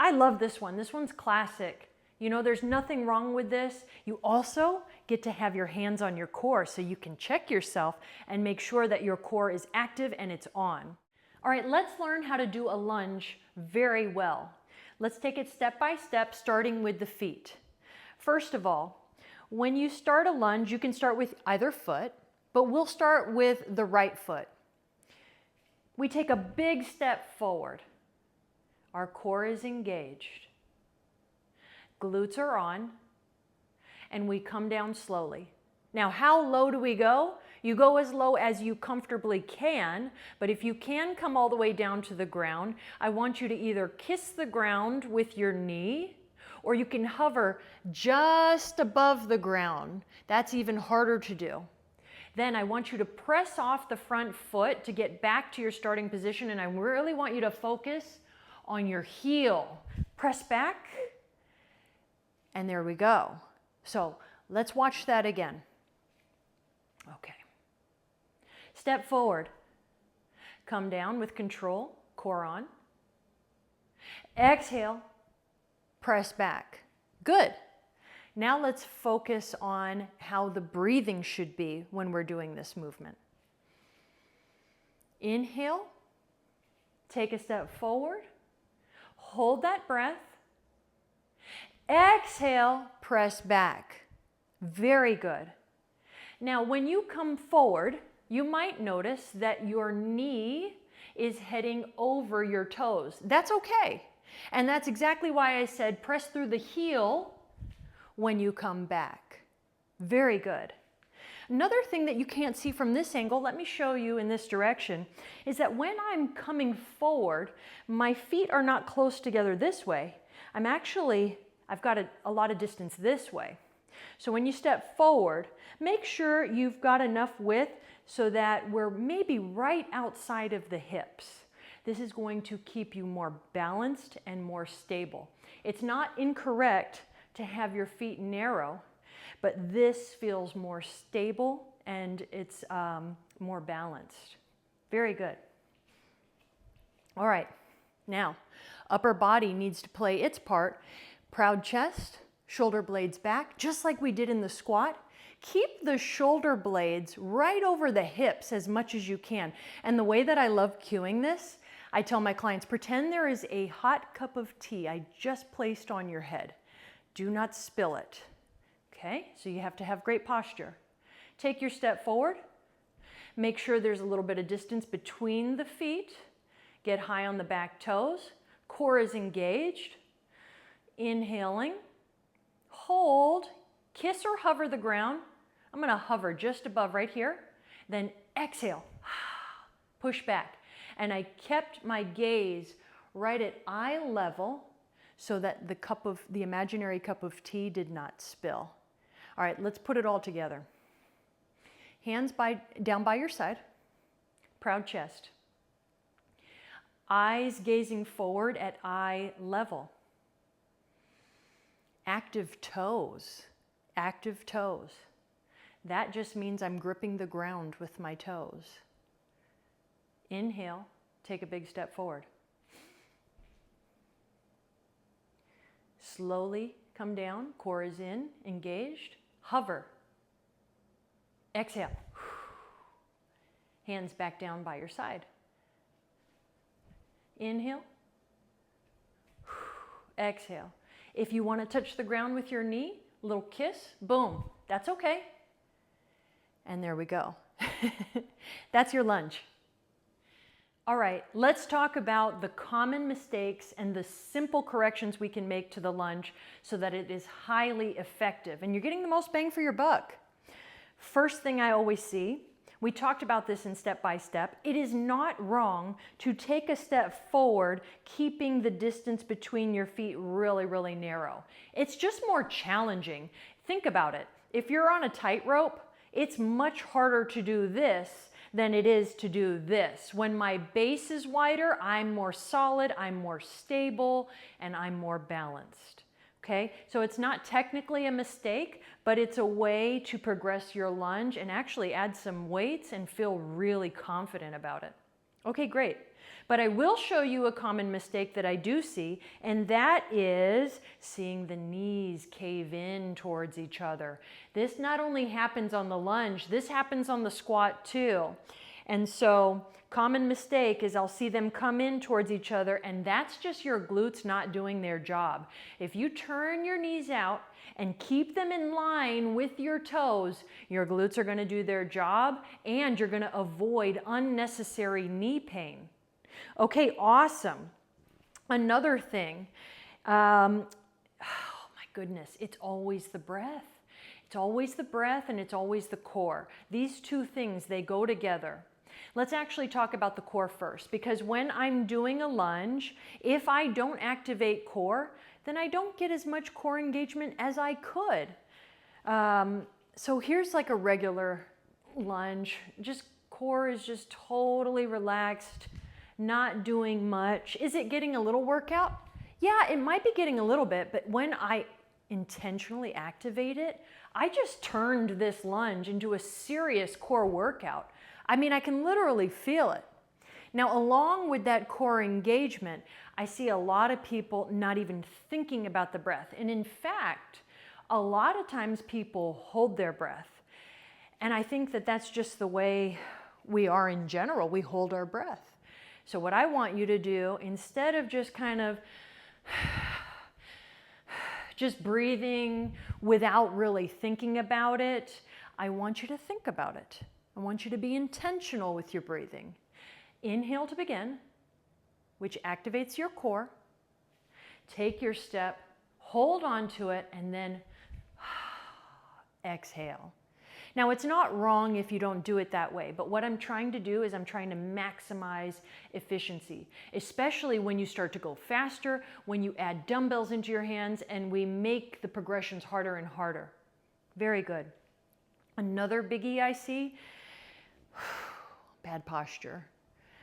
I love this one. This one's classic. You know, there's nothing wrong with this. You also get to have your hands on your core so you can check yourself and make sure that your core is active and it's on. All right, let's learn how to do a lunge very well. Let's take it step by step, starting with the feet. First of all, when you start a lunge, you can start with either foot, but we'll start with the right foot. We take a big step forward. Our core is engaged. Glutes are on, and we come down slowly. Now, how low do we go? You go as low as you comfortably can, but if you can come all the way down to the ground, I want you to either kiss the ground with your knee, or you can hover just above the ground. That's even harder to do. Then I want you to press off the front foot to get back to your starting position, and I really want you to focus on your heel. Press back, and there we go. So let's watch that again. Okay. Step forward. Come down with control, core on. Exhale, press back. Good. Now let's focus on how the breathing should be when we're doing this movement. Inhale, take a step forward, hold that breath. Exhale, press back. Very good. Now, when you come forward, you might notice that your knee is heading over your toes. That's okay. And that's exactly why I said press through the heel when you come back. Very good. Another thing that you can't see from this angle, let me show you in this direction, is that when I'm coming forward, my feet are not close together this way. I've got a lot of distance this way. So when you step forward, make sure you've got enough width so that we're maybe right outside of the hips. This is going to keep you more balanced and more stable. It's not incorrect to have your feet narrow, but this feels more stable and it's more balanced. Very good. All right, now upper body needs to play its part. Proud chest, shoulder blades back, just like we did in the squat. Keep the shoulder blades right over the hips as much as you can. And the way that I love cueing this, I tell my clients, pretend there is a hot cup of tea I just placed on your head. Do not spill it. Okay, so you have to have great posture. Take your step forward. Make sure there's a little bit of distance between the feet. Get high on the back toes. Core is engaged. Inhaling. Hold. Kiss or hover the ground. I'm going to hover just above right here. Then exhale. Push back. And I kept my gaze right at eye level so that the imaginary cup of tea did not spill. All right, let's put it all together. Hands down by your side. Proud chest. Eyes gazing forward at eye level. Active toes. Active toes. That just means I'm gripping the ground with my toes. Inhale, take a big step forward. Slowly come down, core is in, engaged. Hover. Exhale. Hands back down by your side. Inhale. Exhale. If you want to touch the ground with your knee, little kiss, boom, that's okay. And there we go. That's your lunge. All right, let's talk about the common mistakes and the simple corrections we can make to the lunge so that it is highly effective and you're getting the most bang for your buck. First thing I always see, we talked about this in step by step, it is not wrong to take a step forward, keeping the distance between your feet really, really narrow. It's just more challenging. Think about it. If you're on a tightrope, it's much harder to do this than it is to do this. When my base is wider, I'm more solid, I'm more stable, and I'm more balanced. Okay, so it's not technically a mistake, but it's a way to progress your lunge and actually add some weights and feel really confident about it. Okay, great. But I will show you a common mistake that I do see, and that is seeing the knees cave in towards each other. This not only happens on the lunge, this happens on the squat too. And so, common mistake is I'll see them come in towards each other, and that's just your glutes not doing their job. If you turn your knees out and keep them in line with your toes, your glutes are going to do their job, and you're going to avoid unnecessary knee pain. Okay, awesome. Another thing, oh my goodness, it's always the breath. It's always the breath and it's always the core. These two things, they go together. Let's actually talk about the core first, because when I'm doing a lunge, if I don't activate core, then I don't get as much core engagement as I could. So here's like a regular lunge. Just core is just totally relaxed, not doing much. Is it getting a little workout? Yeah, it might be getting a little bit, but when I intentionally activate it, I just turned this lunge into a serious core workout. I mean, I can literally feel it. Now, along with that core engagement, I see a lot of people not even thinking about the breath. And in fact, a lot of times people hold their breath. And I think that that's just the way we are in general. We hold our breath. So what I want you to do, instead of just kind of just breathing without really thinking about it, I want you to think about it. I want you to be intentional with your breathing. Inhale to begin, which activates your core. Take your step, hold on to it, and then exhale. Now, it's not wrong if you don't do it that way, but what I'm trying to do is I'm trying to maximize efficiency, especially when you start to go faster, when you add dumbbells into your hands, and we make the progressions harder and harder. Very good. Another biggie I see, bad posture.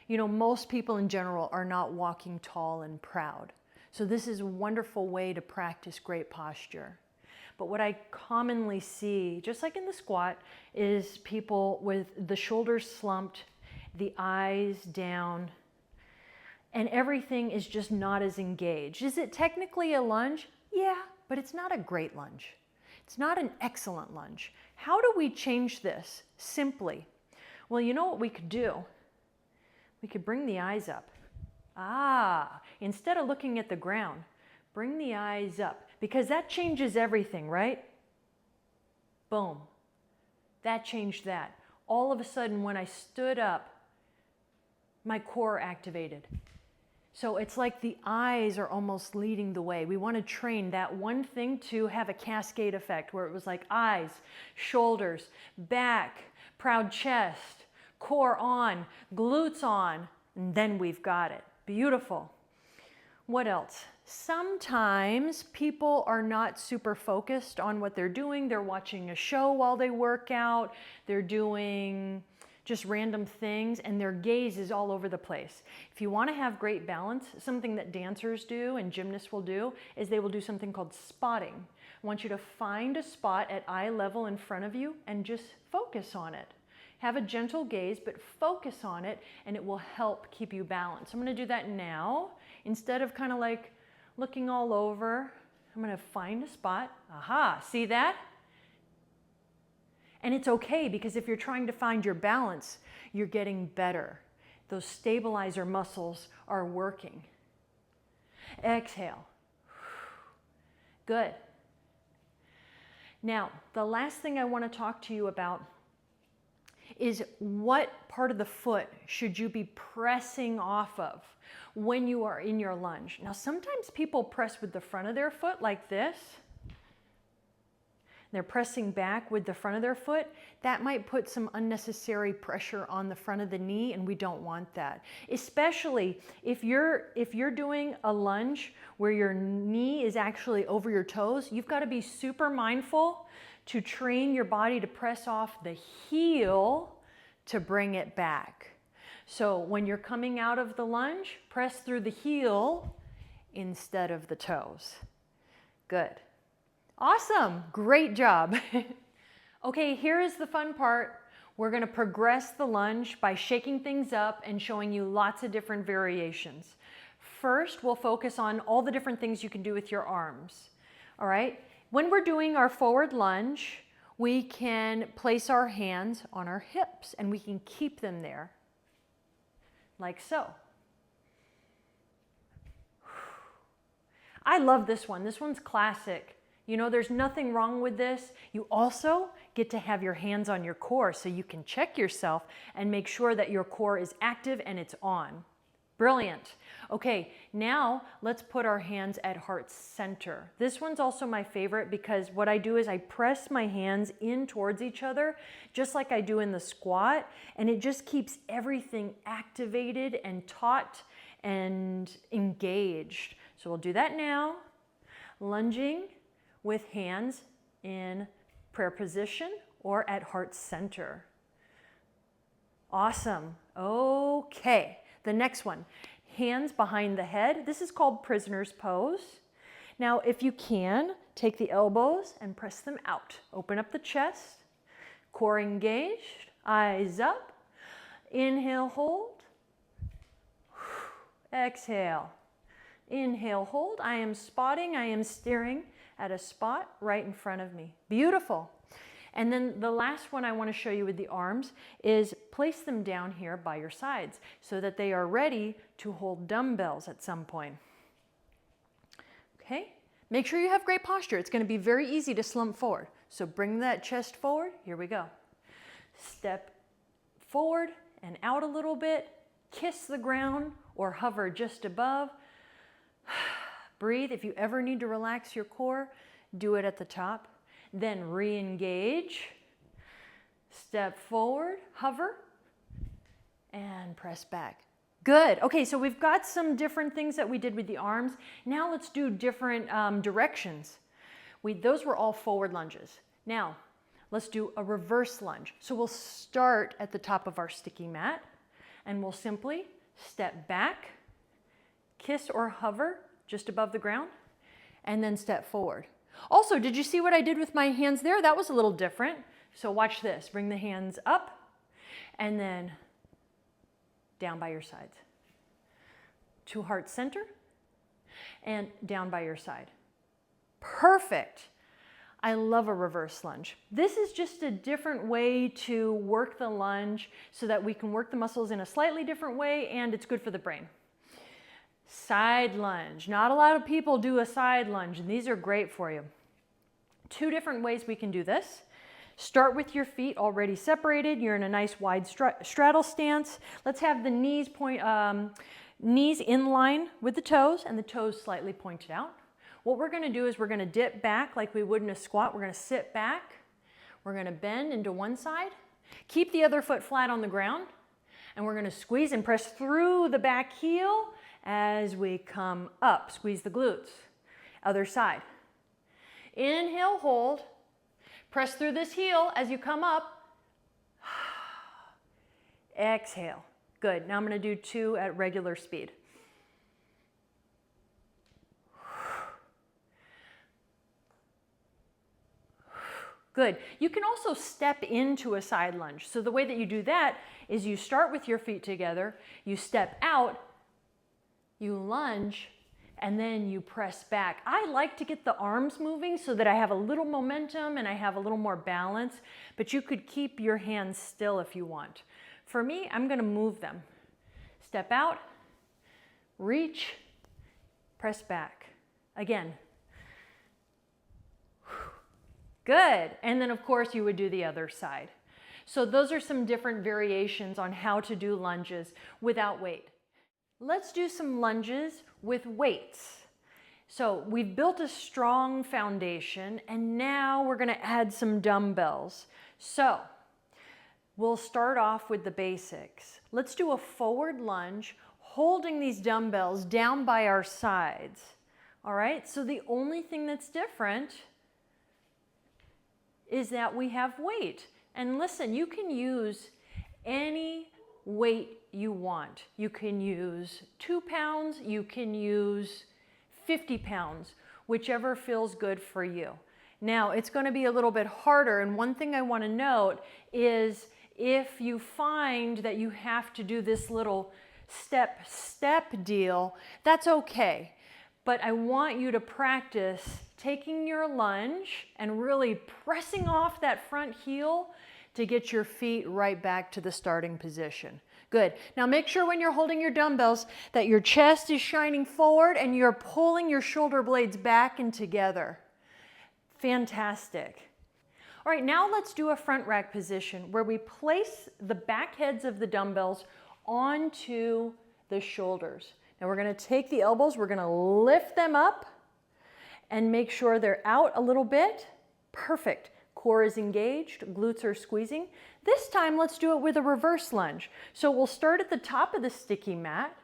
You know, most people in general are not walking tall and proud. So this is a wonderful way to practice great posture. But what I commonly see, just like in the squat, is people with the shoulders slumped, the eyes down, and everything is just not as engaged. Is it technically a lunge? Yeah, but it's not a great lunge. It's not an excellent lunge. How do we change this? Simply. Well, you know what we could do? We could bring the eyes up. Instead of looking at the ground, bring the eyes up, because that changes everything, right? Boom. That changed that. All of a sudden, when I stood up, my core activated. So it's like the eyes are almost leading the way. We want to train that one thing to have a cascade effect, where it was like eyes, shoulders, back, proud chest, core on, glutes on, and then we've got it. Beautiful. What else? Sometimes people are not super focused on what they're doing. They're watching a show while they work out. They're doing just random things, and their gaze is all over the place. If you want to have great balance, something that dancers do and gymnasts will do is they will do something called spotting. I want you to find a spot at eye level in front of you and just focus on it. Have a gentle gaze, but focus on it, and it will help keep you balanced. I'm going to do that now. Instead of kind of like looking all over, I'm going to find a spot. Aha, see that? And it's okay, because if you're trying to find your balance, you're getting better. Those stabilizer muscles are working. Exhale. Good. Now, the last thing I want to talk to you about is what part of the foot should you be pressing off of when you are in your lunge. Now, sometimes people press with the front of their foot like this. They're pressing back with the front of their foot. That might put some unnecessary pressure on the front of the knee, and we don't want that. Especially if you're doing a lunge where your knee is actually over your toes, you've got to be super mindful to train your body to press off the heel to bring it back. So when you're coming out of the lunge, press through the heel instead of the toes. Good. Awesome. Great job. Okay, here is the fun part. We're going to progress the lunge by shaking things up and showing you lots of different variations. First, we'll focus on all the different things you can do with your arms. All right? When we're doing our forward lunge, we can place our hands on our hips and we can keep them there, like so. I love this one. This one's classic. You know, there's nothing wrong with this. You also get to have your hands on your core so you can check yourself and make sure that your core is active and it's on. Brilliant. Okay, now let's put our hands at heart center. This one's also my favorite because what I do is I press my hands in towards each other, just like I do in the squat, and it just keeps everything activated and taut and engaged. So we'll do that now. Lunging with hands in prayer position or at heart center. Awesome. Okay, the next one, hands behind the head. This is called prisoner's pose. Now, if you can, take the elbows and press them out. Open up the chest, core engaged, eyes up. Inhale, hold. Exhale. Inhale, hold. I am spotting, I am staring at a spot right in front of me. Beautiful. And then the last one I want to show you with the arms is place them down here by your sides so that they are ready to hold dumbbells at some point. Okay? Make sure you have great posture. It's going to be very easy to slump forward. So bring that chest forward. Here we go. Step forward and out a little bit. Kiss the ground or hover just above. Breathe. If you ever need to relax your core, do it at the top. Then re-engage. Step forward, hover, and press back. Good. Okay, so we've got some different things that we did with the arms. Now let's do different directions. Those were all forward lunges. Now, let's do a reverse lunge. So we'll start at the top of our sticky mat, and we'll simply step back, kiss or hover just above the ground, and then step forward. Also, did you see what I did with my hands there? That was a little different. So watch this. Bring the hands up and then down by your sides. To heart center and down by your side. Perfect. I love a reverse lunge. This is just a different way to work the lunge so that we can work the muscles in a slightly different way, and it's good for the brain. Side lunge. Not a lot of people do a side lunge, and these are great for you. Two different ways we can do this. Start with your feet already separated. You're in a nice wide straddle stance. Let's have the knees in line with the toes and the toes slightly pointed out. What we're going to do is we're going to dip back like we would in a squat. We're going to sit back. We're going to bend into one side. Keep the other foot flat on the ground. And we're going to squeeze and press through the back heel as we come up. Squeeze the glutes. Other side. Inhale, hold. Press through this heel as you come up. Exhale. Good. Now I'm going to do 2 at regular speed. Good. You can also step into a side lunge. So the way that you do that is you start with your feet together, you step out, you lunge, and then you press back. I like to get the arms moving so that I have a little momentum and I have a little more balance, but you could keep your hands still if you want. For me, I'm going to move them. Step out, reach, press back. Again. Good. And then of course you would do the other side. So those are some different variations on how to do lunges without weight. Let's do some lunges with weights. So we've built a strong foundation and now we're going to add some dumbbells. So we'll start off with the basics. Let's do a forward lunge holding these dumbbells down by our sides. All right, so the only thing that's different is that we have weight. And listen, you can use any weight you want. You can use 2 pounds, you can use 50 pounds, whichever feels good for you. Now, it's going to be a little bit harder, and one thing I want to note is If you find that you have to do this little step deal, that's okay. But I want you to practice taking your lunge and really pressing off that front heel to get your feet right back to the starting position. Good. Now make sure when you're holding your dumbbells that your chest is shining forward and you're pulling your shoulder blades back and together. Fantastic. All right, now let's do a front rack position where we place the back heads of the dumbbells onto the shoulders. Now we're going to take the elbows, we're going to lift them up and make sure they're out a little bit. Perfect. Core is engaged, glutes are squeezing. This time let's do it with a reverse lunge. So we'll start at the top of the sticky mat.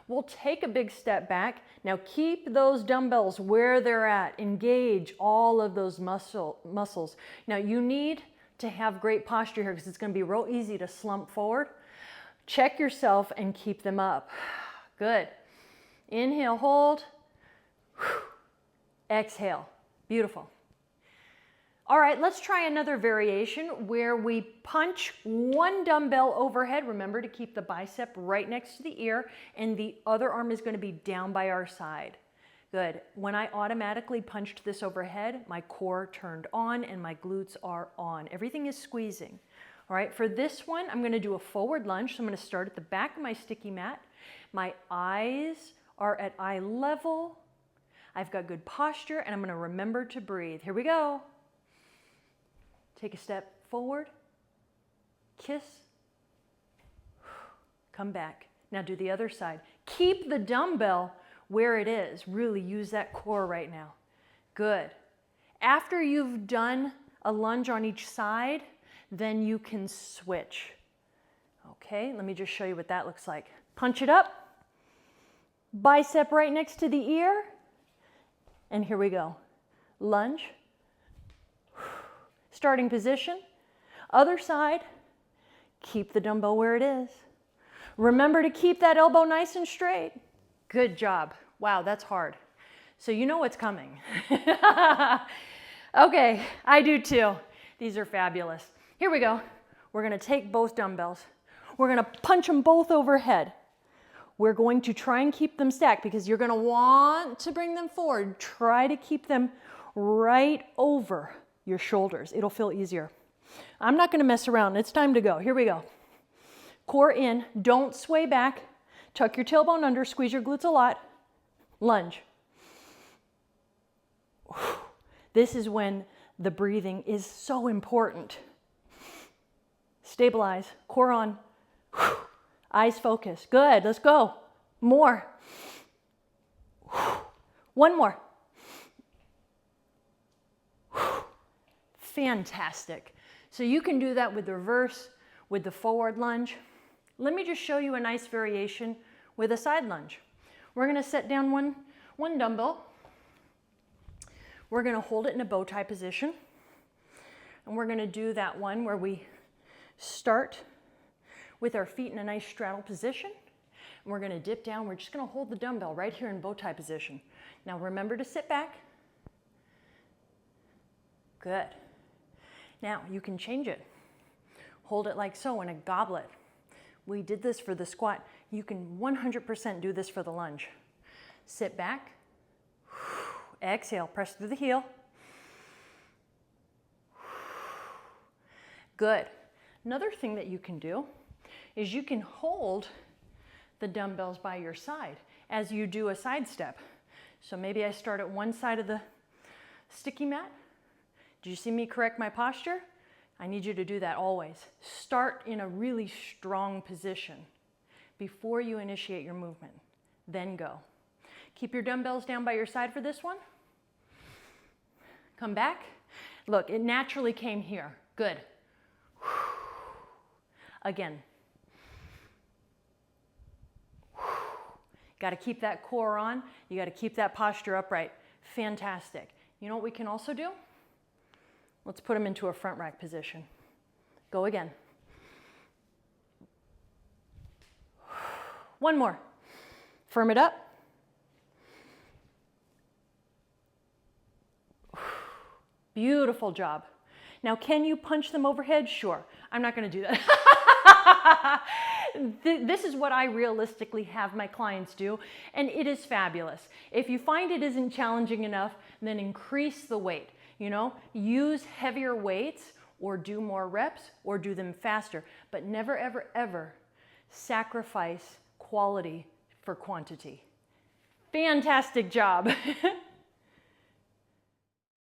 We'll take a big step back. Now keep those dumbbells where they're at. Engage all of those muscles. Now you need to have great posture here because it's going to be real easy to slump forward. Check yourself and keep them up. Good. Inhale, hold. Exhale. Beautiful. All right, let's try another variation where we punch one dumbbell overhead. Remember to keep the bicep right next to the ear, and the other arm is going to be down by our side. Good. When I automatically punched this overhead, my core turned on and my glutes are on. Everything is squeezing. All right, for this one, I'm going to do a forward lunge. So I'm going to start at the back of my sticky mat. My eyes are at eye level. I've got good posture, and I'm going to remember to breathe. Here we go. Take a step forward, kiss, come back. Now do the other side. Keep the dumbbell where it is. Really use that core right now. Good. After you've done a lunge on each side, then you can switch. Okay, let me just show you what that looks like. Punch it up, bicep right next to the ear, and here we go. Lunge. Starting position, other side, keep the dumbbell where it is. Remember to keep that elbow nice and straight. Good job. Wow, that's hard. So you know what's coming. Okay, I do too. These are fabulous. Here we go. We're gonna take both dumbbells. We're gonna punch them both overhead. We're going to try and keep them stacked because you're gonna want to bring them forward. Try to keep them right over your shoulders. It'll feel easier. I'm not going to mess around. It's time to go. Here we go. Core in. Don't sway back. Tuck your tailbone under. Squeeze your glutes a lot. Lunge. This is when the breathing is so important. Stabilize. Core on. Eyes focus. Good. Let's go. More. One more. Fantastic. So you can do that with the reverse, with the forward lunge. Let me just show you a nice variation with a side lunge. We're going to set down one dumbbell. We're going to hold it in a bow tie position. And we're going to do that one where we start with our feet in a nice straddle position. And we're going to dip down. We're just going to hold the dumbbell right here in bow tie position. Now remember to sit back. Good. Now you can change it. Hold it like so in a goblet. We did this for the squat. You can 100% do this for the lunge. Sit back. Exhale, press through the heel. Good. Another thing that you can do is you can hold the dumbbells by your side as you do a side step. So maybe I start at one side of the sticky mat. Did you see me correct my posture? I need you to do that always. Start in a really strong position before you initiate your movement. Then go. Keep your dumbbells down by your side for this one. Come back. Look, it naturally came here. Good. Again. Got to keep that core on. You got to keep that posture upright. Fantastic. You know what we can also do? Let's put them into a front rack position. Go again. One more. Firm it up. Beautiful job. Now, can you punch them overhead? Sure. I'm not going to do that. This is what I realistically have my clients do, and it is fabulous. If you find it isn't challenging enough, then increase the weight. You know, use heavier weights or do more reps or do them faster, but never, ever, ever sacrifice quality for quantity. Fantastic job.